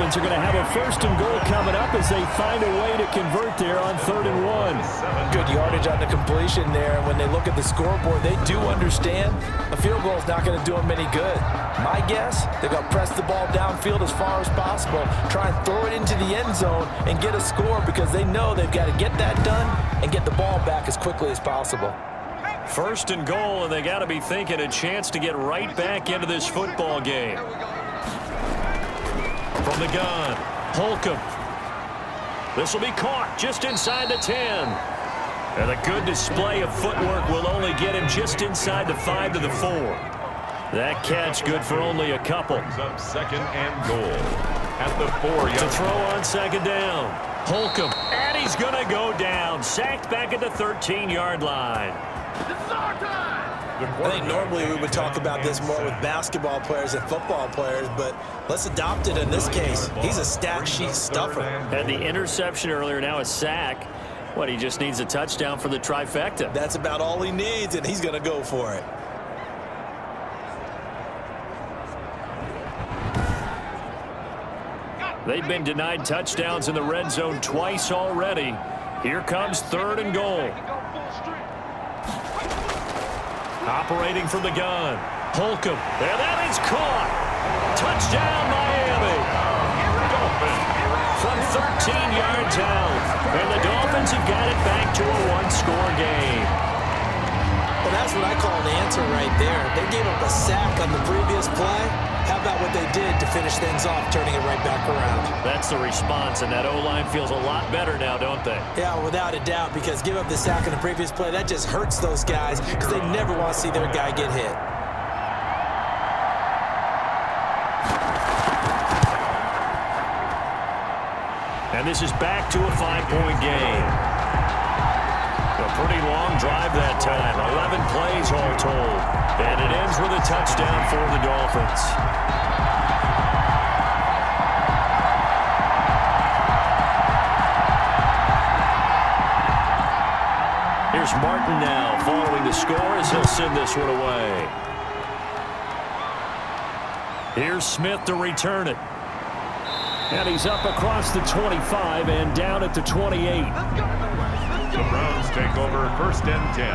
Dolphins are going to have a 1st and goal coming up as they find a way to convert there on 3rd and 1. Good yardage on the completion there. And when they look at the scoreboard, they do understand a field goal is not going to do them any good. My guess, they're going to press the ball downfield as far as possible, try and throw it into the end zone and get a score because they know they've got to get that done and get the ball back as quickly as possible. 1st and goal, and they got to be thinking a chance to get right back into this football game. From the gun, Holcomb. This will be caught just inside the 10. And a good display of footwork will only get him just inside the 5 to the 4. That catch good for only a couple. Up 2nd and goal at the 4-yard. To throw on 2nd down. Holcomb, and he's going to go down. Sacked back at the 13-yard line. I think normally we would talk about this more with basketball players and football players, but let's adopt it in this case. He's a stat sheet stuffer. Had the interception earlier, now a sack. He just needs a touchdown for the trifecta. That's about all he needs, and he's going to go for it. They've been denied touchdowns in the red zone twice already. Here comes 3rd and goal. Operating from the gun. Holcomb. And that is caught. Touchdown, Miami. From 13 yards out. And the Dolphins have got it back to a 1-score game. Well, that's what I call an answer right there. They gave up a sack on the previous play. How about what they did to finish things off, turning it right back around? That's the response, and that O-line feels a lot better now, don't they? Yeah, without a doubt, because give up the sack on the previous play, that just hurts those guys because they never want to see their guy get hit. And this is back to a 5-point game. A pretty long drive that time. 11 plays all told. And it ends with a touchdown for the Dolphins. Here's Martin now following the score as he'll send this one away. Here's Smith to return it. And he's up across the 25 and down at the 28. The Browns take over 1st and 10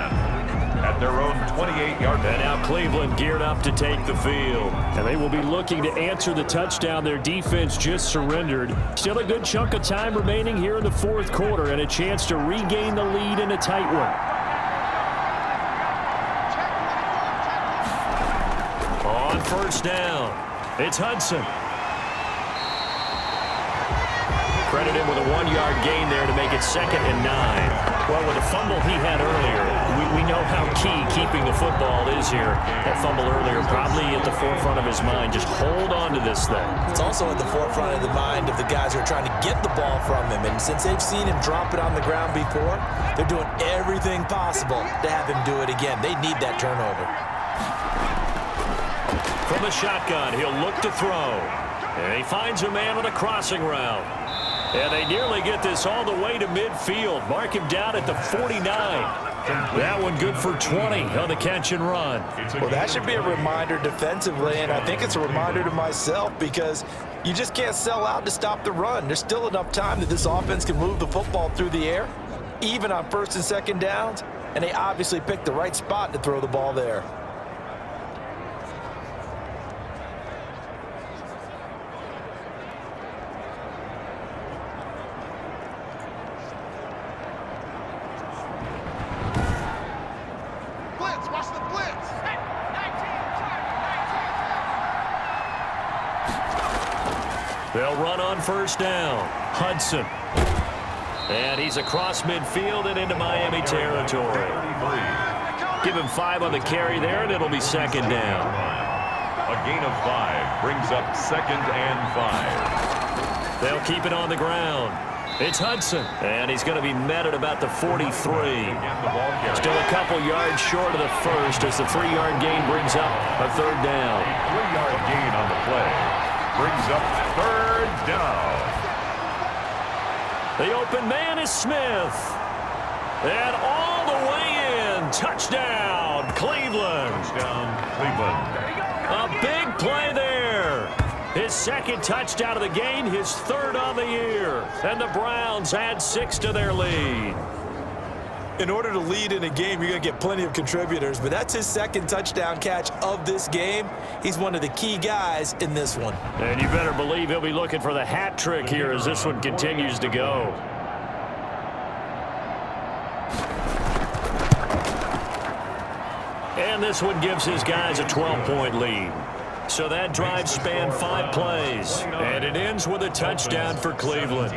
at their own 28-yard line. And now Cleveland geared up to take the field. And they will be looking to answer the touchdown their defense just surrendered. Still a good chunk of time remaining here in the 4th quarter and a chance to regain the lead in a tight one. On 1st down, it's Hudson. Credit him with a 1-yard gain there to make it 2nd and 9. Well, with the fumble he had earlier, we know how key keeping the football is here. That fumble earlier probably at the forefront of his mind. Just hold on to this thing. It's also at the forefront of the mind of the guys who are trying to get the ball from him. And since they've seen him drop it on the ground before, they're doing everything possible to have him do it again. They need that turnover. From the shotgun, he'll look to throw. And he finds a man on a crossing route. And they nearly get this all the way to midfield. Mark him down at the 49. That one good for 20 on the catch and run. Well, that should be a reminder defensively, and I think it's a reminder to myself because you just can't sell out to stop the run. There's still enough time that this offense can move the football through the air, even on 1st and 2nd downs, and they obviously picked the right spot to throw the ball there. They'll run on 1st down. Hudson. And he's across midfield and into Miami territory. Give him 5 on the carry there, and it'll be 2nd down. A gain of 5 brings up 2nd and 5. They'll keep it on the ground. It's Hudson, and he's going to be met at about the 43. Still a couple yards short of the 1st as the 3-yard gain brings up a 3rd down. 3-yard gain on the play brings up 3rd down. The open man is Smith. And all the way in. Touchdown, Cleveland. Touchdown, Cleveland. A big play there. His second touchdown of the game, his third on the year. And the Browns add 6 to their lead. In order to lead in a game, you're going to get plenty of contributors, but that's his second touchdown catch of this game. He's one of the key guys in this one. And you better believe he'll be looking for the hat trick here as this one continues to go. And this one gives his guys a 12-point lead. So that drive spanned 5 plays, and it ends with a touchdown for Cleveland.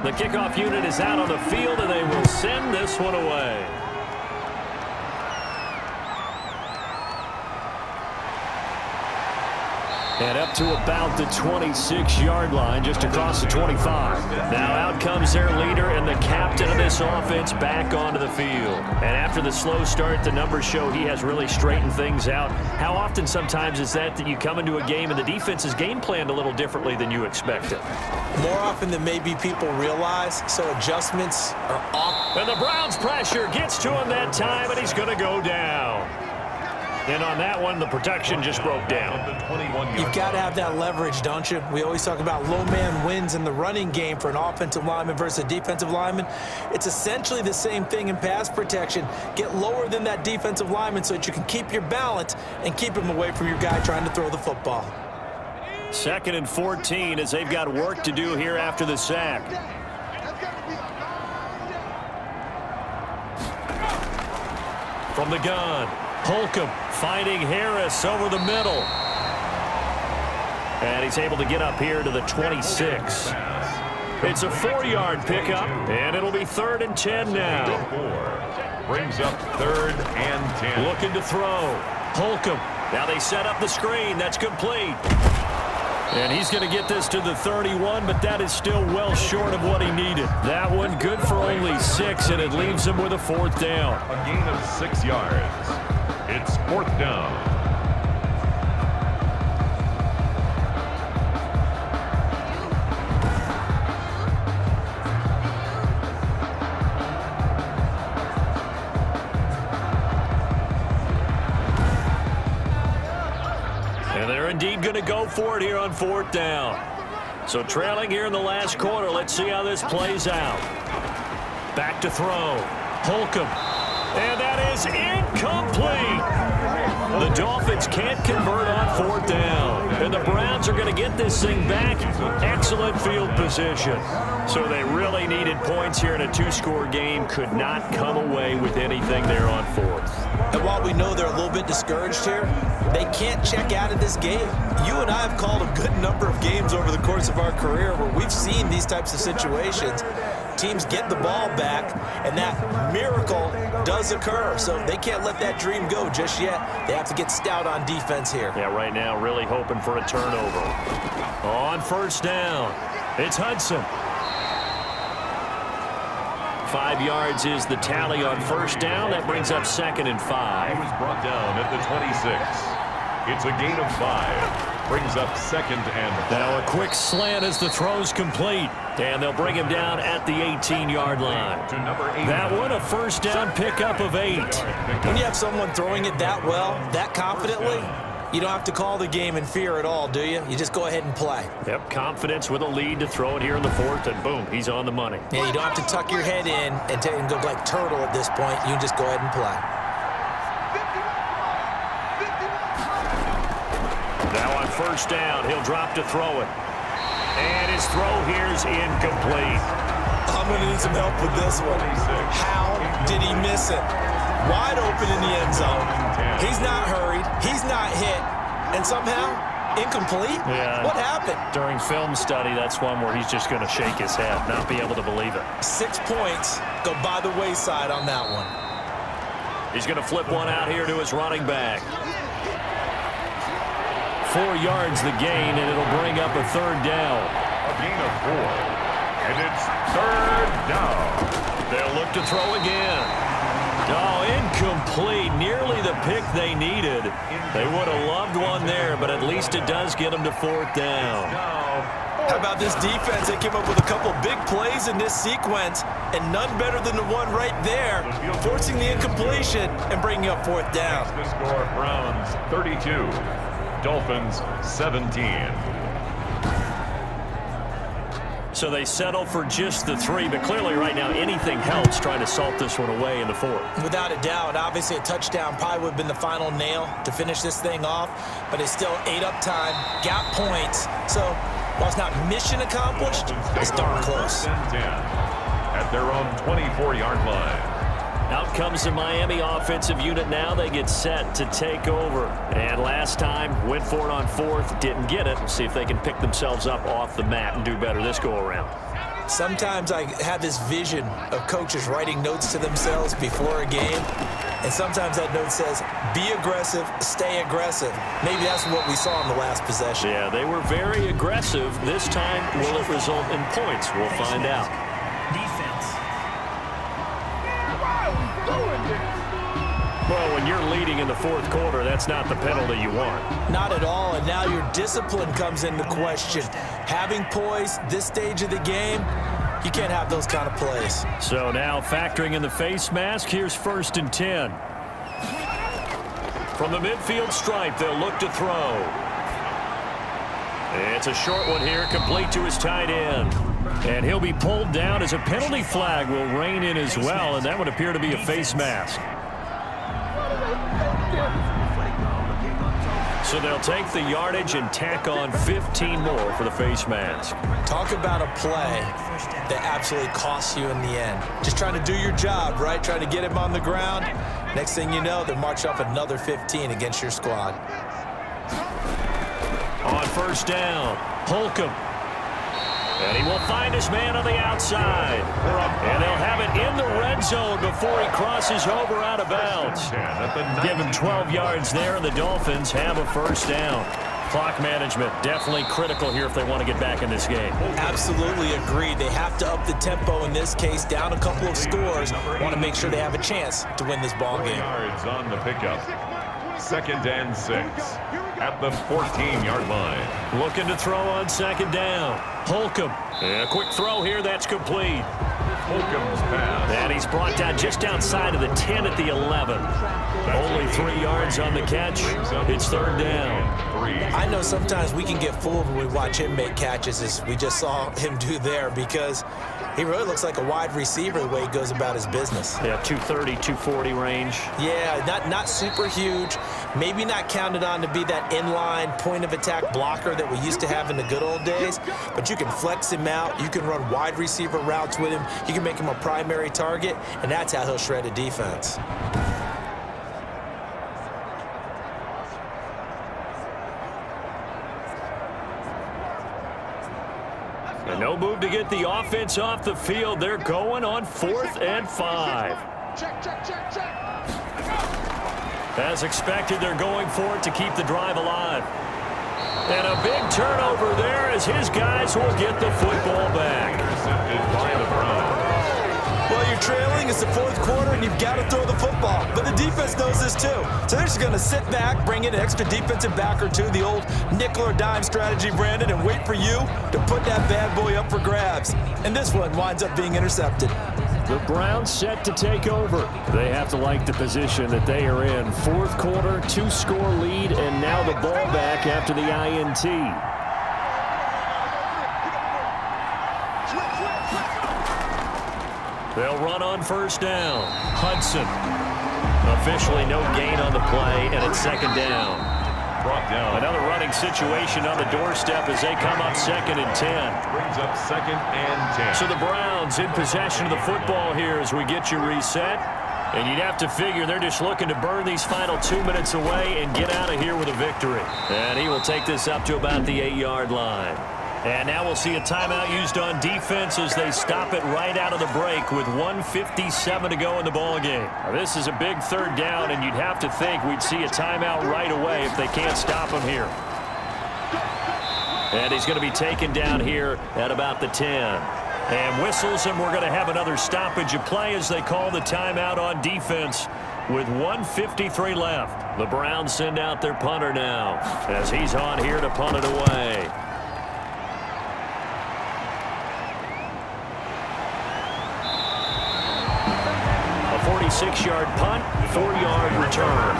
The kickoff unit is out on the field, and they will send this one away. And up to about the 26-yard line, just across the 25. Now out comes their leader and the captain of this offense back onto the field. And after the slow start, the numbers show he has really straightened things out. How often sometimes is that you come into a game and the defense is game planned a little differently than you expected? More often than maybe people realize, so adjustments are off. And the Browns pressure gets to him that time, and he's going to go down. And on that one, the protection just broke down. You've got to have that leverage, don't you? We always talk about low man wins in the running game for an offensive lineman versus a defensive lineman. It's essentially the same thing in pass protection. Get lower than that defensive lineman so that you can keep your balance and keep him away from your guy trying to throw the football. 2nd and 14 as they've got work to do here after the sack. From the gun, Holcomb finding Harris over the middle. And he's able to get up here to the 26. It's a 4-yard pickup, and it'll be 3rd and 10 now. Brings up 3rd and 10. Looking to throw. Holcomb. Now they set up the screen. That's complete. And he's going to get this to the 31, but that is still well short of what he needed. That one good for only 6, and it leaves him with a 4th down. A gain of 6 yards. It's 4th down. And they're indeed going to go for it here on 4th down. So trailing here in the last quarter, let's see how this plays out. Back to throw. Holcomb. And that is incomplete. The Dolphins can't convert on 4th down. And the Browns are going to get this thing back. Excellent field position. So they really needed points here in a 2-score game. Could not come away with anything there on 4th. And while we know they're a little bit discouraged here, they can't check out of this game. You and I have called a good number of games over the course of our career where we've seen these types of situations. Teams get the ball back, and that miracle does occur. So they can't let that dream go just yet. They have to get stout on defense here. Yeah, right now really hoping for a turnover. On 1st down, it's Hudson. 5 yards is the tally on 1st down. That brings up 2nd and 5. He was brought down at the 26. It's a gain of 5. Brings up 2nd and 5. Now a quick slant as the throw's complete. And they'll bring him down at the 18-yard line. To number 8. That one a 1st down pickup of 8. When you have someone throwing it that well, that confidently, you don't have to call the game in fear at all, do you? You just go ahead and play. Yep, confidence with a lead to throw it here in the 4th, and boom, he's on the money. Yeah, you don't have to tuck your head in and go like turtle at this point. You can just go ahead and play. Now on 1st down, he'll drop to throw it. And his throw here's incomplete. I'm going to need some help with this one. How did he miss it? Wide open in the end zone. He's not hurried. He's not hit. And somehow, incomplete? Yeah. What happened? During film study, that's one where he's just going to shake his head, not be able to believe it. 6 points go by the wayside on that one. He's going to flip one out here to his running back. 4 yards the gain, and it'll bring up a 3rd down. A gain of 4. And it's 3rd down. They'll look to throw again. Oh, incomplete. Nearly the pick they needed. They would have loved one there, but at least it does get them to 4th down. How about this defense? They came up with a couple big plays in this sequence, and none better than the one right there, forcing the incompletion and bringing up fourth down. The score, Browns 32, Dolphins 17. So they settle for just the 3, but clearly right now anything helps trying to salt this one away in the 4th. Without a doubt, obviously a touchdown probably would have been the final nail to finish this thing off, but it's still ate up time, got points. So while it's not mission accomplished, it's darn close. At their own 24-yard line. Out comes the Miami offensive unit now. They get set to take over. And last time, went for it on 4th, didn't get it. We'll see if they can pick themselves up off the mat and do better this go-around. Sometimes I have this vision of coaches writing notes to themselves before a game. And sometimes that note says, be aggressive, stay aggressive. Maybe that's what we saw in the last possession. Yeah, they were very aggressive. This time, will it result in points? We'll find out. Well, when you're leading in the 4th quarter, that's not the penalty you want. Not at all, and now your discipline comes into question. Having poise this stage of the game, you can't have those kind of plays. So now factoring in the face mask, here's 1st and 10. From the midfield stripe, they'll look to throw. It's a short one here, complete to his tight end. And he'll be pulled down as a penalty flag will rein in as well, and that would appear to be a face mask. So they'll take the yardage and tack on 15 more for the face mask. Talk about a play that absolutely costs you in the end. Just trying to do your job, right? Trying to get him on the ground. Next thing you know, they march up another 15 against your squad. On 1st down, Holcomb. And he will find his man on the outside. And they'll have it in the red zone before he crosses over out of bounds. Give him 12 yards there, and the Dolphins have a 1st down. Clock management definitely critical here if they want to get back in this game. Absolutely agreed. They have to up the tempo in this case, down a couple of scores. Want to make sure they have a chance to win this ball game. Yards on the pickup. 2nd and 6 at the 14-yard line. Looking to throw on 2nd down. Holcomb. A quick throw here. That's complete. Holcomb's pass. And he's brought down just outside of the 10 at the 11. Only 3 yards on the catch. It's 3rd down. I know sometimes we can get fooled when we watch him make catches, as we just saw him do there, because he really looks like a wide receiver the way he goes about his business. Yeah, 230, 240 range. Yeah, not super huge. Maybe not counted on to be that inline point-of-attack blocker that we used to have in the good old days, but you can flex him out. You can run wide receiver routes with him. You can make him a primary target, and that's how he'll shred a defense. And no move to get the offense off the field. They're going on 4th and 5. Check. As expected, they're going for it to keep the drive alive. And a big turnover there as his guys will get the football back. Intercepted by the Browns. Well, you're trailing. It's the 4th quarter, and you've got to throw the football. But the defense knows this, too. So they're just going to sit back, bring in an extra defensive back or two, the old nickel or dime strategy, Brandon, and wait for you to put that bad boy up for grabs. And this one winds up being intercepted. The Browns set to take over. They have to like the position that they are in. 4th quarter, 2-score lead, and now the ball back after the INT. They'll run on 1st down. Hudson. Officially no gain on the play, and it's 2nd down. Brought down. Another running situation on the doorstep as they come up 2nd and 10. Brings up 2nd and 10. So the Browns in possession of the football here as we get you reset. And you'd have to figure they're just looking to burn these final 2 minutes away and get out of here with a victory. And he will take this up to about the 8-yard line. And now we'll see a timeout used on defense as they stop it right out of the break with 1:57 to go in the ballgame. This is a big 3rd down, and you'd have to think we'd see a timeout right away if they can't stop him here. And he's going to be taken down here at about the 10. And whistles, and we're going to have another stoppage of play as they call the timeout on defense with 1:53 left. The Browns send out their punter now as he's on here to punt it away. 6-yard punt, 4-yard return.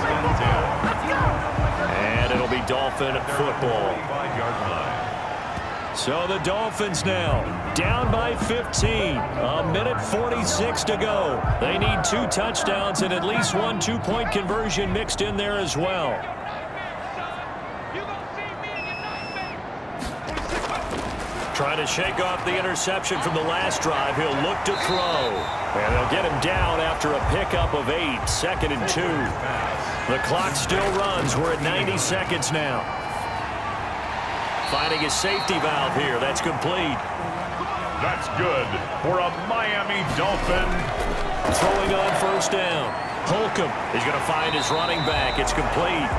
And it'll be Dolphin football. 5-yard line. So the Dolphins now down by 15. A minute 46 to go. They need 2 touchdowns and at least 1 2-point conversion mixed in there as well. Trying to shake off the interception from the last drive. He'll look to throw. And they'll get him down after a pickup of 8. 2nd and 2. The clock still runs. We're at 90 seconds now. Finding his safety valve here. That's complete. That's good for a Miami Dolphin. Throwing on 1st down. Holcomb is going to find his running back. It's complete.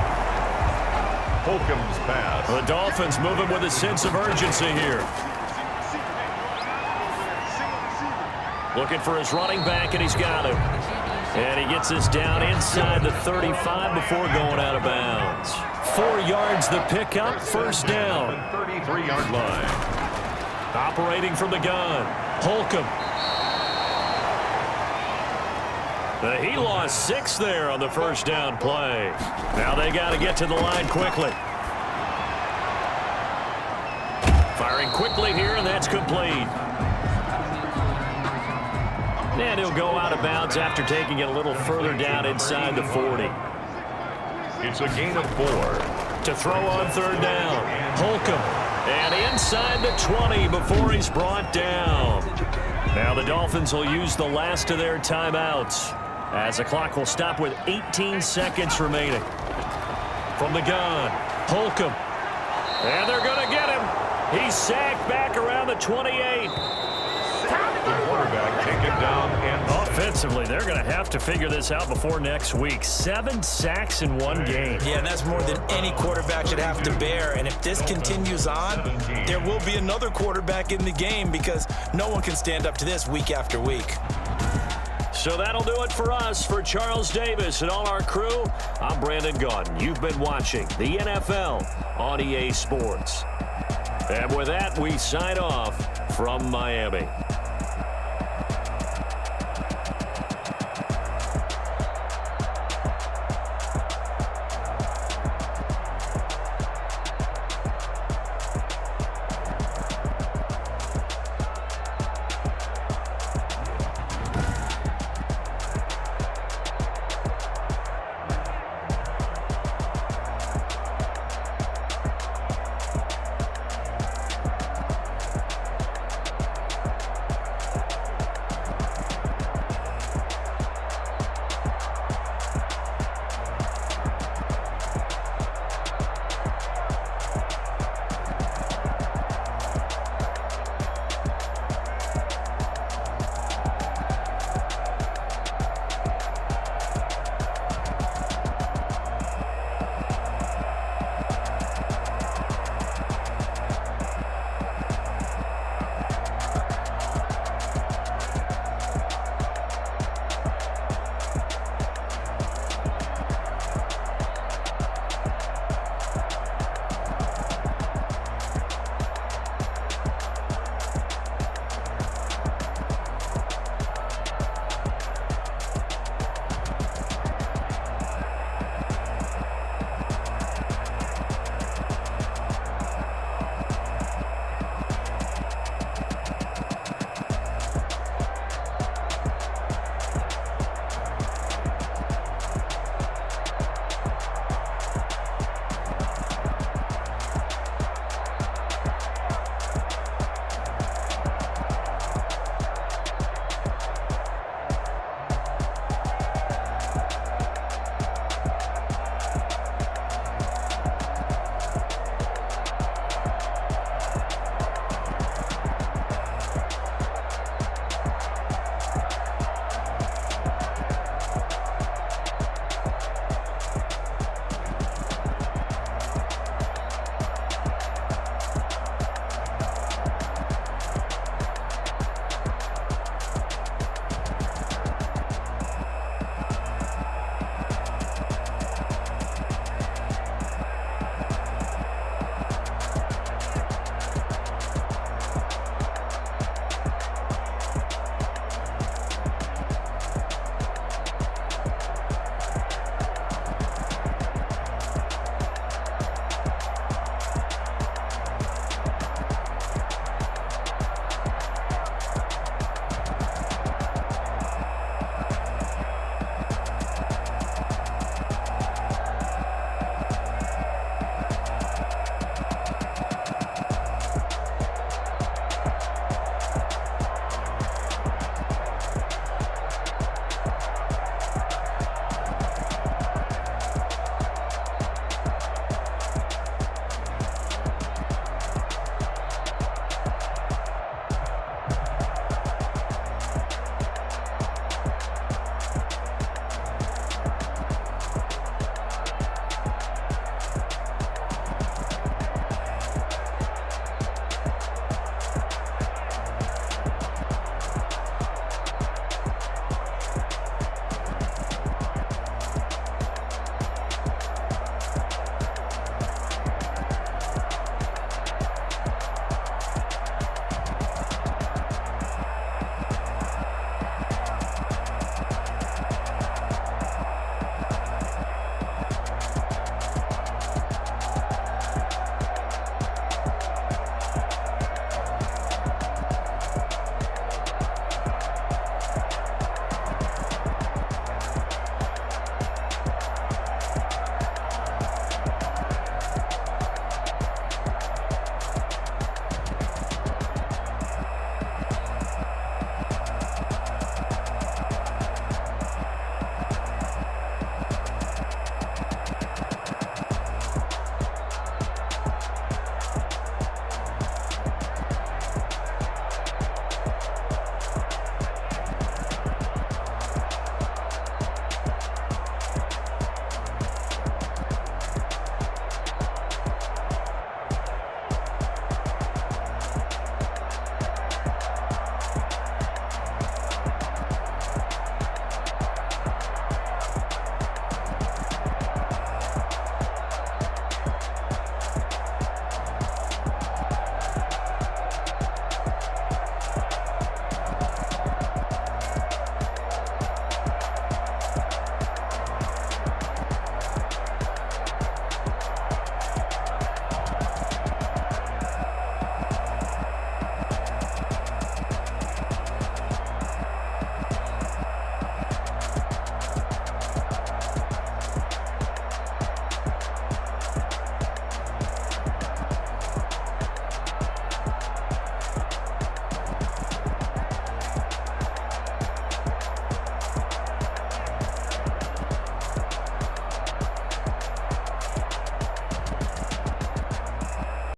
Holcomb's pass. The Dolphins moving with a sense of urgency here. Looking for his running back, and he's got him. And he gets this down inside the 35 before going out of bounds. 4 yards the pickup, 1st down. 33-yard line. Operating from the gun. Holcomb. He lost 6 there on the 1st down play. Now they got to get to the line quickly. Firing quickly here, and that's complete. And he'll go out of bounds after taking it a little further down inside the 40. It's a gain of 4. To throw on 3rd down. Holcomb. And inside the 20 before he's brought down. Now the Dolphins will use the last of their timeouts, as the clock will stop with 18 seconds remaining. From the gun, Holcomb. And they're going to get him. He's sacked back around the 28. The quarterback taken down and Offensively, they're going to have to figure this out before next week. 7 sacks in 1 game. Yeah, and that's more than any quarterback should have to bear. And if this continues on, there will be another quarterback in the game because no one can stand up to this week after week. So that'll do it for us. For Charles Davis and all our crew, I'm Brandon Gaudin. You've been watching the NFL on EA Sports. And with that, we sign off from Miami.